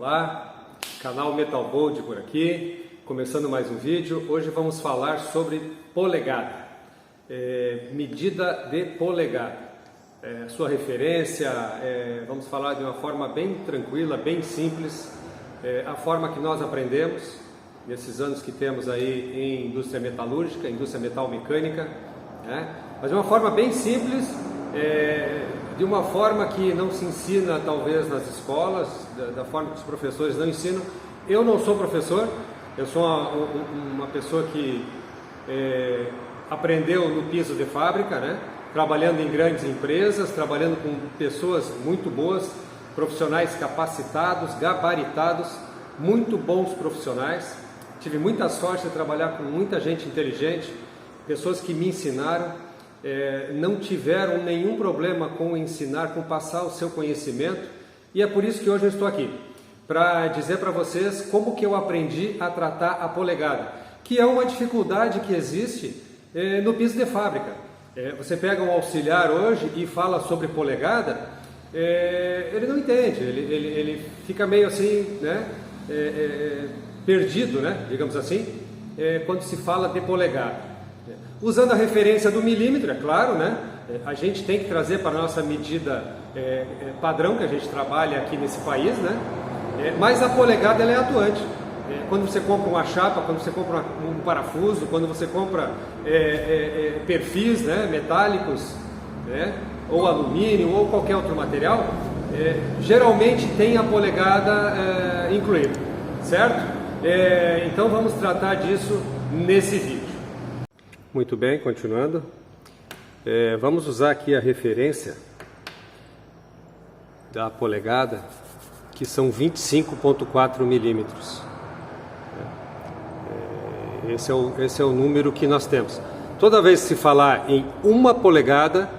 Olá, canal Metal Bold por aqui, começando mais um vídeo. Hoje vamos falar sobre polegada, medida de polegada, sua referência. Vamos falar de uma forma bem tranquila, bem simples, a forma que nós aprendemos nesses anos que temos aí em indústria metalúrgica, indústria metal-mecânica, mas de uma forma bem simples, de uma forma que não se ensina talvez nas escolas, da forma que os professores não ensinam. Eu não sou professor, eu sou uma pessoa que aprendeu no piso de fábrica, trabalhando em grandes empresas, trabalhando com pessoas muito boas, profissionais capacitados, gabaritados, muito bons profissionais. Tive muita sorte de trabalhar com muita gente inteligente, pessoas que me ensinaram. Não tiveram nenhum problema com ensinar, com passar o seu conhecimento, e é por isso que hoje eu estou aqui, para dizer para vocês como que eu aprendi a tratar a polegada, que é uma dificuldade que existe no piso de fábrica. Você pega um auxiliar hoje e fala sobre polegada, ele não entende, ele fica meio assim, perdido, digamos assim, quando se fala de polegada. Usando a referência do milímetro, é claro, a gente tem que trazer para a nossa medida padrão que a gente trabalha aqui nesse país, mas a polegada ela é atuante. Quando você compra uma chapa, quando você compra um parafuso, quando você compra perfis metálicos, ou alumínio, ou qualquer outro material, geralmente tem a polegada incluída, certo? Então vamos tratar disso nesse vídeo. Muito bem, continuando. Vamos usar aqui a referência da polegada, que são 25,4 milímetros. Esse é o número que nós temos. Toda vez que se falar em uma polegada,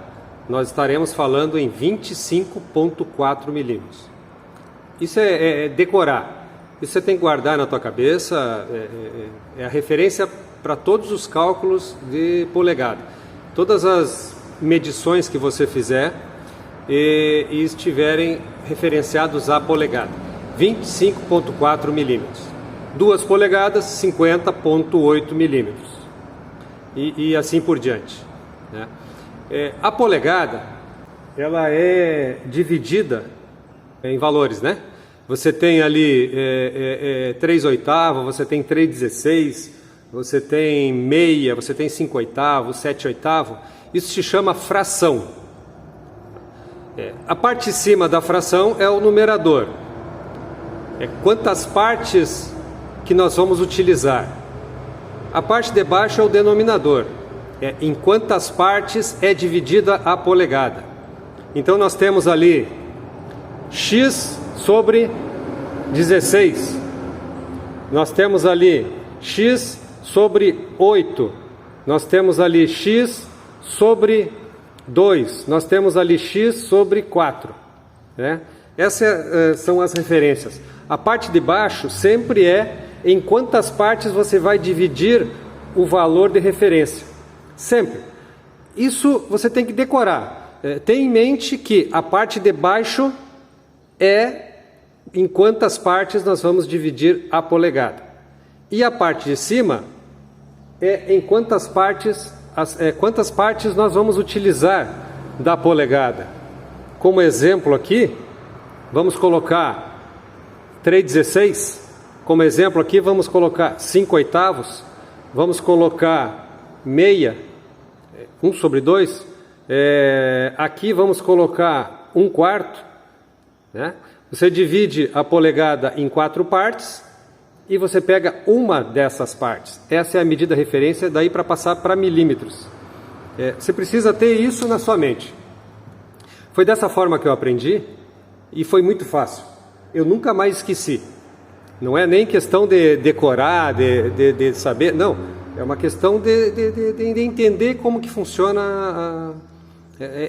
nós estaremos falando em 25,4 milímetros. Isso é decorar. Isso você tem que guardar na tua cabeça. É a referência para todos os cálculos de polegada. Todas as medições que você fizer e estiverem referenciados a polegada. 25,4 milímetros. 2 polegadas, 50,8 milímetros. E assim por diante. A polegada, ela é dividida em valores, Você tem ali 3/8, você tem 3/16, você tem meia, você tem 5/8, 7/8, isso se chama fração. A parte de cima da fração é o numerador, quantas partes que nós vamos utilizar. A parte de baixo é o denominador, em quantas partes é dividida a polegada. Então nós temos ali x sobre 16, nós temos ali x sobre 8, nós temos ali x sobre 2, nós temos ali x sobre 4. Essas são as referências. A parte de baixo sempre é em quantas partes você vai dividir o valor de referência. Sempre. Isso você tem que decorar. Tenha em mente que a parte de baixo é em quantas partes nós vamos dividir a polegada. E a parte de cima em quantas partes nós vamos utilizar da polegada. Como exemplo aqui, vamos colocar 3/16. Como exemplo aqui, vamos colocar 5/8. Vamos colocar meia, 1/2. Aqui vamos colocar 1/4. Você divide a polegada em 4 partes e você pega uma dessas partes. Essa é a medida referência, daí para passar para milímetros. Você precisa ter isso na sua mente. Foi dessa forma que eu aprendi e foi muito fácil. Eu nunca mais esqueci. Não é nem questão de decorar, de saber, não. É uma questão de entender como que funciona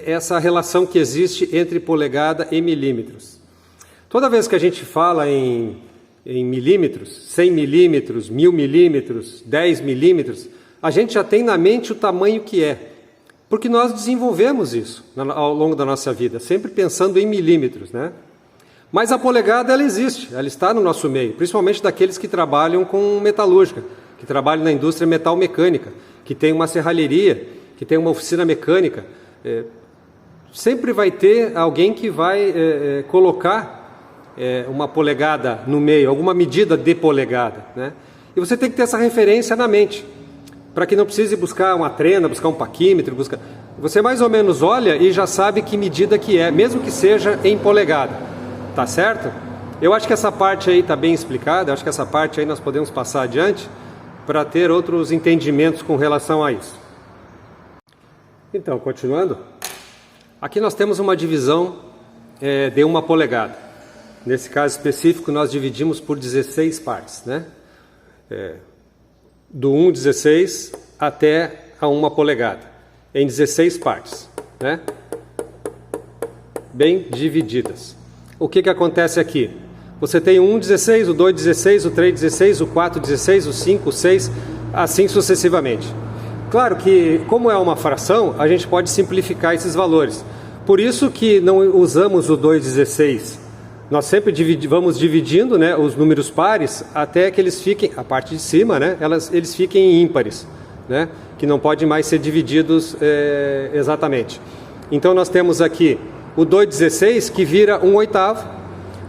essa relação que existe entre polegada e milímetros. Toda vez que a gente fala em milímetros, 100 milímetros, 1000 milímetros, 10 milímetros, a gente já tem na mente o tamanho que é. Porque nós desenvolvemos isso ao longo da nossa vida, sempre pensando em milímetros, Mas a polegada, ela existe, ela está no nosso meio, principalmente daqueles que trabalham com metalúrgica, que trabalham na indústria metal-mecânica, que tem uma serralheria, que tem uma oficina mecânica. Sempre vai ter alguém que vai colocar uma polegada no meio, alguma medida de polegada, né? E você tem que ter essa referência na mente, para que não precise buscar uma trena, buscar um paquímetro, você mais ou menos olha e já sabe que medida que é, mesmo que seja em polegada. Tá certo? Eu acho que essa parte aí está bem explicada, acho que essa parte aí nós podemos passar adiante para ter outros entendimentos com relação a isso. Então, continuando, aqui nós temos uma divisão de 1 polegada. Nesse caso específico nós dividimos por 16 partes, né? Do 1,16 até a 1 polegada, em 16 partes, né? Bem divididas. O que acontece aqui? Você tem o 1,16, o 2,16, o 3,16, o 4,16, o 5, o 6, assim sucessivamente. Claro que, como é uma fração, a gente pode simplificar esses valores. Por isso que não usamos o 2,16. Nós sempre vamos dividindo, né, os números pares até que eles fiquem, a parte de cima, né, eles fiquem ímpares, né, que não podem mais ser divididos exatamente. Então nós temos aqui o 2,16 que vira 1/8,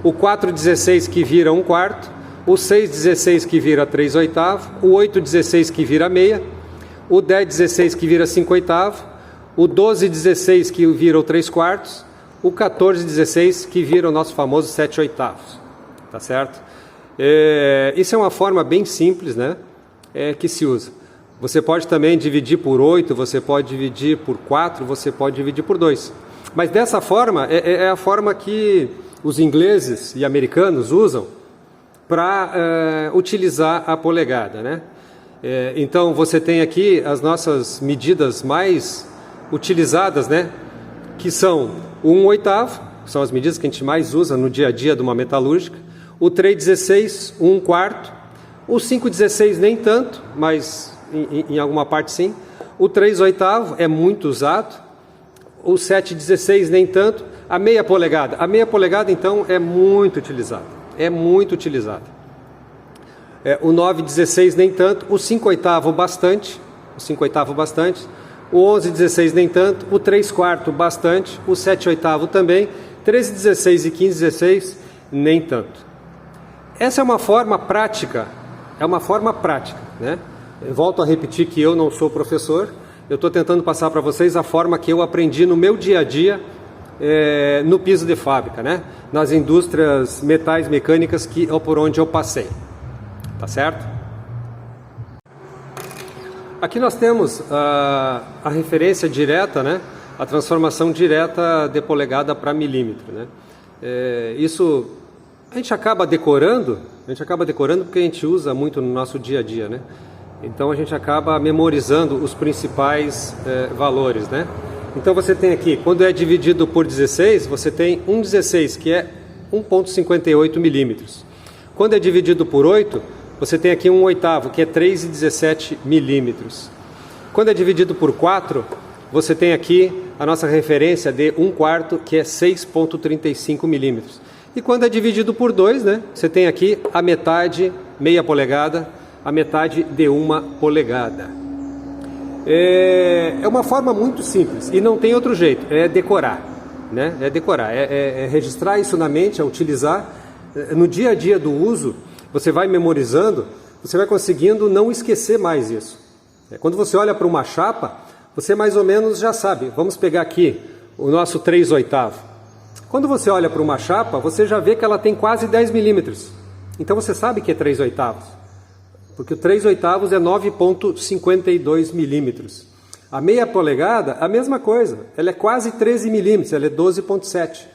o 4,16 que vira 1/4, o 6,16 que vira 3/8, o 8,16 que vira meia, o 10,16 que vira 5/8, o 12,16 que vira o 3/4, o 14,16 que vira o nosso famoso 7/8, tá certo? Isso é uma forma bem simples, né, que se usa. Você pode também dividir por 8, você pode dividir por 4, você pode dividir por 2. Mas dessa forma, é a forma que os ingleses e americanos usam para utilizar a polegada, né? Então você tem aqui as nossas medidas mais utilizadas, né? Que são o 1/8, que são as medidas que a gente mais usa no dia a dia de uma metalúrgica, o 3,16, o 1/4, o 5,16 nem tanto, mas em alguma parte sim, o 3/8 é muito usado, o 7,16 nem tanto, a meia polegada. A meia polegada, então, é muito utilizada. O 9,16 nem tanto, o 5/8 bastante, o 11,16 nem tanto, o 3/4 bastante, o 7/8 também, 13,16 e 15,16 nem tanto. Essa é uma forma prática, né? Eu volto a repetir que eu não sou professor. Eu estou tentando passar para vocês a forma que eu aprendi no meu dia a dia, no piso de fábrica, né? Nas indústrias metais mecânicas por onde eu passei. Tá certo? Aqui nós temos a referência direta, né? A transformação direta de polegada para milímetro, né? Isso a gente acaba decorando porque a gente usa muito no nosso dia a dia, né? Então a gente acaba memorizando os principais valores, né? Então você tem aqui, quando é dividido por 16, você tem 1,16, que é 1,58 milímetros. Quando é dividido por 8, você tem aqui 1/8, que é 3,17 milímetros. Quando é dividido por 4, você tem aqui a nossa referência de 1/4, que é 6,35 milímetros. E quando é dividido por 2, né, você tem aqui a metade, meia polegada, a metade de 1 polegada. É uma forma muito simples e não tem outro jeito, é decorar, né? É registrar isso na mente, é utilizar. No dia a dia do uso, você vai memorizando, você vai conseguindo não esquecer mais isso. Quando você olha para uma chapa, você mais ou menos já sabe. Vamos pegar aqui o nosso 3/8. Quando você olha para uma chapa, você já vê que ela tem quase 10 milímetros. Então você sabe que é 3/8. Porque o 3/8 é 9,52 milímetros. A meia polegada, a mesma coisa. Ela é quase 13 milímetros, ela é 12,7.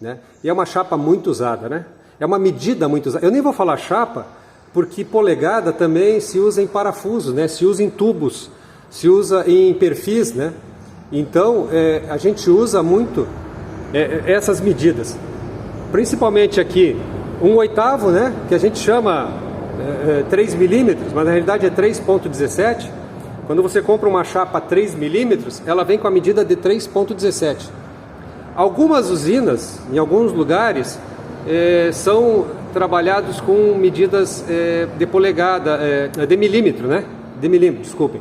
Né? E é uma chapa muito usada, né? É uma medida muito usada. Eu nem vou falar chapa, porque polegada também se usa em parafusos, né? Se usa em tubos, se usa em perfis, né? Então, a gente usa muito essas medidas. Principalmente aqui, 1/8, né? Que a gente chama 3 milímetros, mas na realidade é 3,17. Quando você compra uma chapa 3 milímetros, ela vem com a medida de 3,17. Algumas usinas, em alguns lugares, são trabalhados com medidas de polegada, de milímetro, né? De milímetro, desculpem.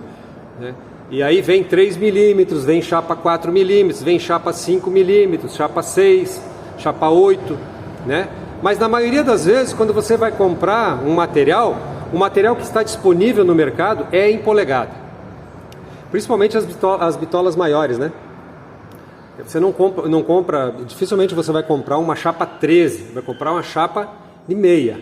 Né? E aí vem 3 milímetros, vem chapa 4 milímetros, vem chapa 5 milímetros, chapa 6, chapa 8, né? Mas na maioria das vezes, quando você vai comprar um material, o material que está disponível no mercado é em polegada. Principalmente as bitolas maiores, né? Você não compra, dificilmente você vai comprar uma chapa 13, vai comprar uma chapa de meia.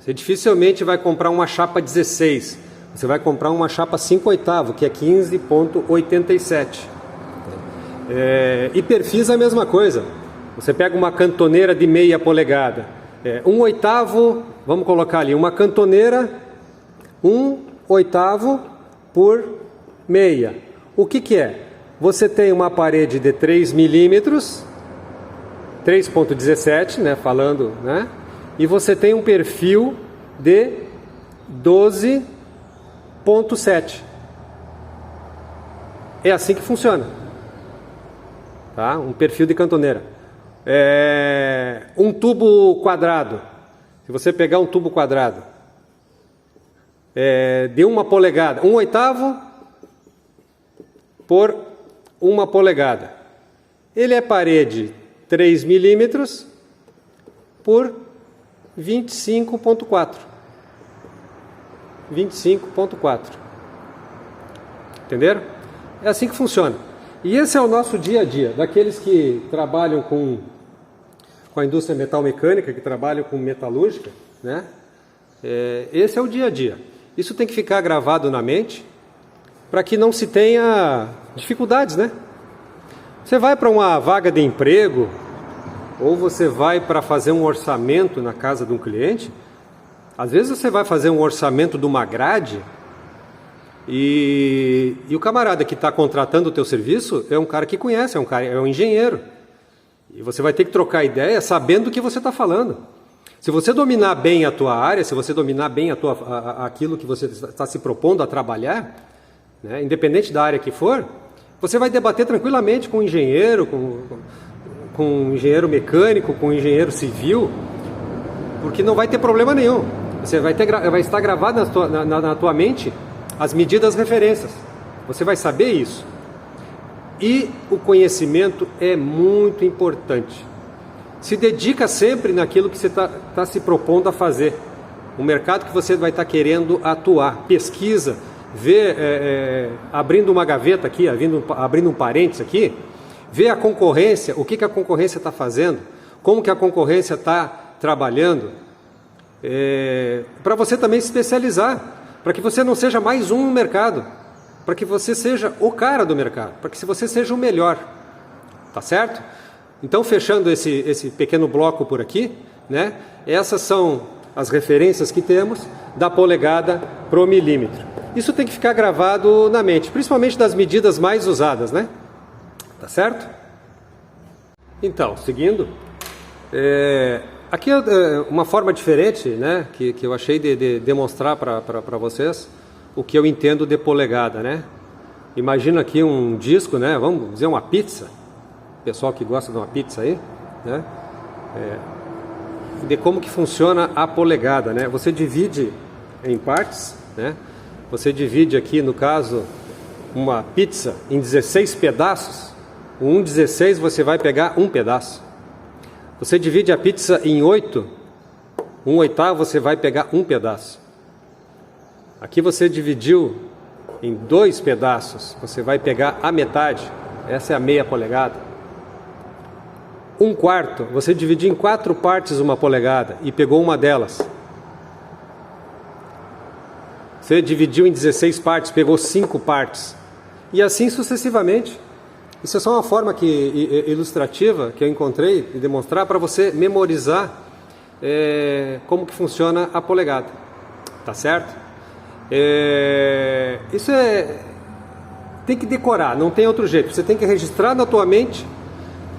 Você dificilmente vai comprar uma chapa 16, você vai comprar uma chapa 5/8, que é 15,87. E perfis é a mesma coisa. Você pega uma cantoneira de meia polegada, 1/8, vamos colocar ali, uma cantoneira 1/8 por meia. O que é? Você tem uma parede de 3 milímetros, 3,17, né, falando, né? E você tem um perfil de 12,7. É assim que funciona, tá? Um perfil de cantoneira. Um tubo quadrado. Se você pegar um tubo quadrado de 1 polegada, 1/8 por 1 polegada. Ele é parede 3 milímetros por 25,4. 25,4. Entenderam? É assim que funciona. E esse é o nosso dia a dia, daqueles que trabalham com a indústria metal-mecânica, que trabalham com metalúrgica, né? Esse é o dia a dia. Isso tem que ficar gravado na mente, para que não se tenha dificuldades, né? Você vai para uma vaga de emprego, ou você vai para fazer um orçamento na casa de um cliente, às vezes você vai fazer um orçamento de uma grade, e o camarada que está contratando o teu serviço é um cara que conhece, é um engenheiro. E você vai ter que trocar ideia sabendo do que você está falando. Se você dominar bem a tua área, se você dominar bem aquilo que você está se propondo a trabalhar, né, independente da área que for, você vai debater tranquilamente com um engenheiro, com um engenheiro mecânico, com um engenheiro civil, porque não vai ter problema nenhum. Você vai estar gravado na tua mente as medidas referências. Você vai saber isso. E o conhecimento é muito importante. Se dedica sempre naquilo que você está se propondo a fazer. O mercado que você vai estar querendo atuar. Pesquisa. Vê, abrindo uma gaveta aqui, abrindo um parênteses aqui, vê a concorrência, o que a concorrência está fazendo, como que a concorrência está trabalhando, para você também se especializar, para que você não seja mais um no mercado, para que você seja o cara do mercado, para que você seja o melhor, tá certo? Então, fechando esse pequeno bloco por aqui, né, essas são as referências que temos da polegada pro milímetro. Isso tem que ficar gravado na mente, principalmente das medidas mais usadas, né? Tá certo? Então, seguindo, aqui é uma forma diferente, né, que eu achei de demonstrar para vocês o que eu entendo de polegada, né? Imagina aqui um disco, né? Vamos dizer uma pizza, pessoal que gosta de uma pizza aí, né? De como que funciona a polegada, né? Você divide em partes, né? Você divide aqui, no caso, uma pizza em 16 pedaços. Um 16 você vai pegar um pedaço. Você divide a pizza em 8, 1/8 você vai pegar um pedaço. Aqui você dividiu em 2 pedaços, você vai pegar a metade. Essa é a meia polegada. 1/4, você dividiu em 4 partes uma polegada e pegou uma delas. Você dividiu em 16 partes, pegou 5 partes. E assim sucessivamente. Isso é só uma forma ilustrativa que eu encontrei de demonstrar para você memorizar como que funciona a polegada. Tá certo? Isso tem que decorar, não tem outro jeito. Você tem que registrar na tua mente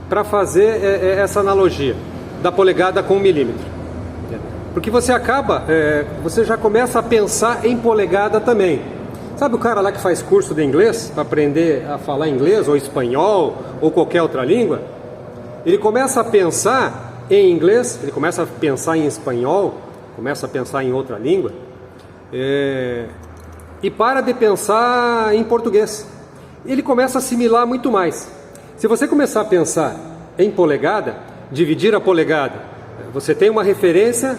para fazer essa analogia da polegada com o milímetro. Porque você você já começa a pensar em polegada também. Sabe o cara lá que faz curso de inglês, para aprender a falar inglês, ou espanhol, ou qualquer outra língua? Ele começa a pensar em inglês, ele começa a pensar em espanhol, começa a pensar em outra língua, e para de pensar em português. Ele começa a assimilar muito mais. Se você começar a pensar em polegada, dividir a polegada, você tem uma referência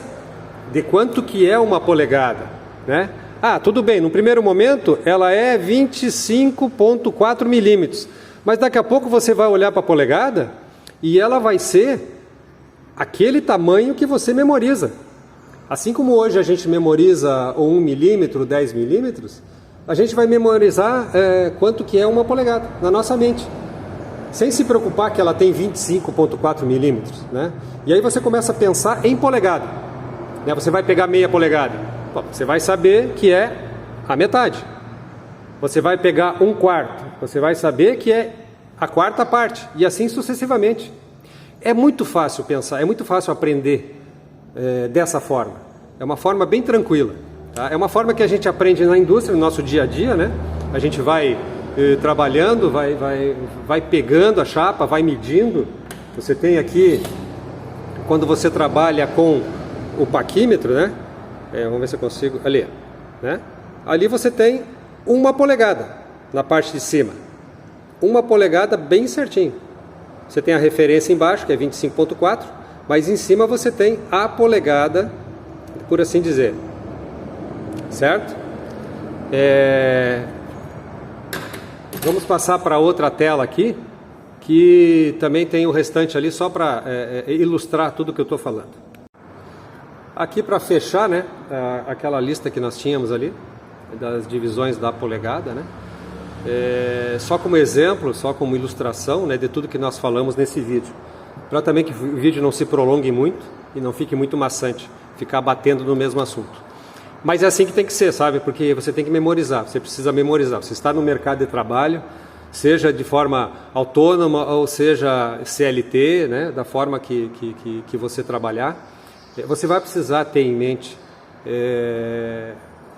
de quanto que é uma polegada, né? Ah, tudo bem, no primeiro momento ela é 25,4 milímetros, mas daqui a pouco você vai olhar para a polegada e ela vai ser aquele tamanho que você memoriza. Assim como hoje a gente memoriza 1 milímetro, 10 milímetros, a gente vai memorizar quanto que é uma polegada na nossa mente, sem se preocupar que ela tem 25,4 milímetros, né? E aí você começa a pensar em polegada, né? Você vai pegar meia polegada, você vai saber que é a metade. Você vai pegar 1/4, você vai saber que é a quarta parte, e assim sucessivamente. É muito fácil pensar, é muito fácil aprender dessa forma. É uma forma bem tranquila, tá? É uma forma que a gente aprende na indústria, no nosso dia a dia, né? A gente vai trabalhando, vai pegando a chapa, vai medindo. Você tem aqui, quando você trabalha com o paquímetro, né? Vamos ver se eu consigo, ali, né? Ali você tem 1 polegada na parte de cima, 1 polegada bem certinho. Você tem a referência embaixo, que é 25,4, mas em cima você tem a polegada, por assim dizer, certo? Vamos passar para outra tela aqui, que também tem o restante ali, só para ilustrar tudo que eu estou falando. Aqui para fechar, né, aquela lista que nós tínhamos ali, das divisões da polegada, né? Só como exemplo, só como ilustração, né, de tudo que nós falamos nesse vídeo. Para também que o vídeo não se prolongue muito e não fique muito maçante, ficar batendo no mesmo assunto. Mas é assim que tem que ser, sabe? Porque você tem que memorizar, você precisa memorizar. Você está no mercado de trabalho, seja de forma autônoma ou seja CLT, né? Da forma que você trabalhar, você vai precisar ter em mente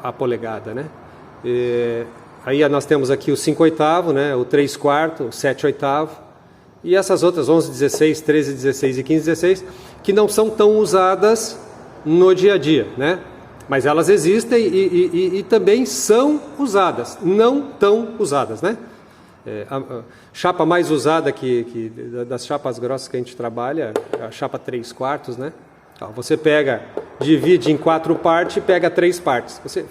a polegada, né? Aí nós temos aqui o 5/8, né? O 3/4, o 7/8 e essas outras 11/16, 13/16 e 15/16 que não são tão usadas no dia a dia, né? Mas elas existem e também são usadas, não tão usadas, né? A chapa mais usada das chapas grossas que a gente trabalha é a chapa 3/4, né? Então, você divide em 4 partes e pega 3 partes. Você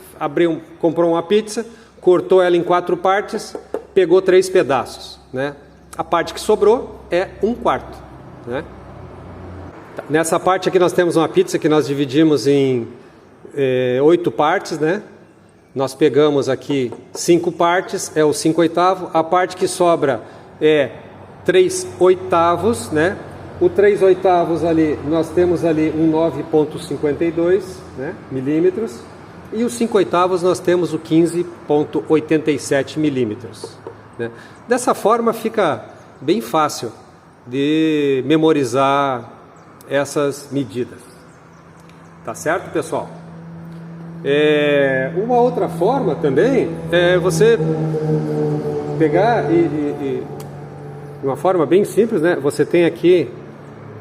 comprou uma pizza, cortou ela em 4 partes, pegou 3 pedaços, né? A parte que sobrou é 1/4, né? Nessa parte aqui nós temos uma pizza que nós dividimos em 8 partes, né? Nós pegamos aqui 5 partes, é o 5/8. A parte que sobra é 3/8, né? O 3/8 ali, nós temos ali um 9,52, né, milímetros. E os 5/8 nós temos o 15,87 milímetros, né? Dessa forma fica bem fácil de memorizar essas medidas. Tá certo, pessoal? Uma outra forma também é você pegar de uma forma bem simples, né? Você tem aqui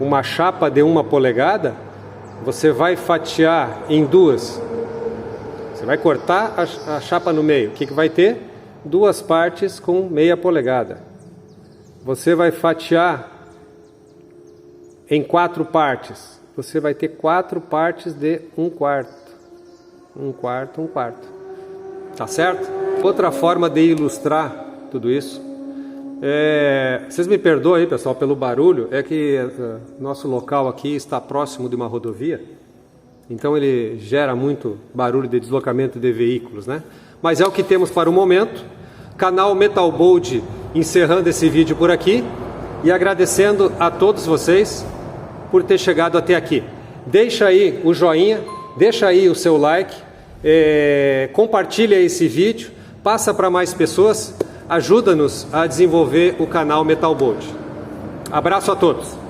uma chapa de 1 polegada, você vai fatiar em 2. Você vai cortar a chapa no meio. O que vai ter? 2 partes com meia polegada. Você vai fatiar em 4 partes. Você vai ter 4 partes de 1/4. 1/4, 1/4. Tá certo? Outra forma de ilustrar tudo isso. Vocês me perdoem aí, pessoal, pelo barulho. É que nosso local aqui está próximo de uma rodovia. Então ele gera muito barulho de deslocamento de veículos, né? Mas é o que temos para o momento. Canal Metal Bold encerrando esse vídeo por aqui. E agradecendo a todos vocês por ter chegado até aqui. Deixa aí o joinha, deixa aí o seu like, compartilha esse vídeo, passa para mais pessoas, ajuda-nos a desenvolver o canal Metal Bold. Abraço a todos!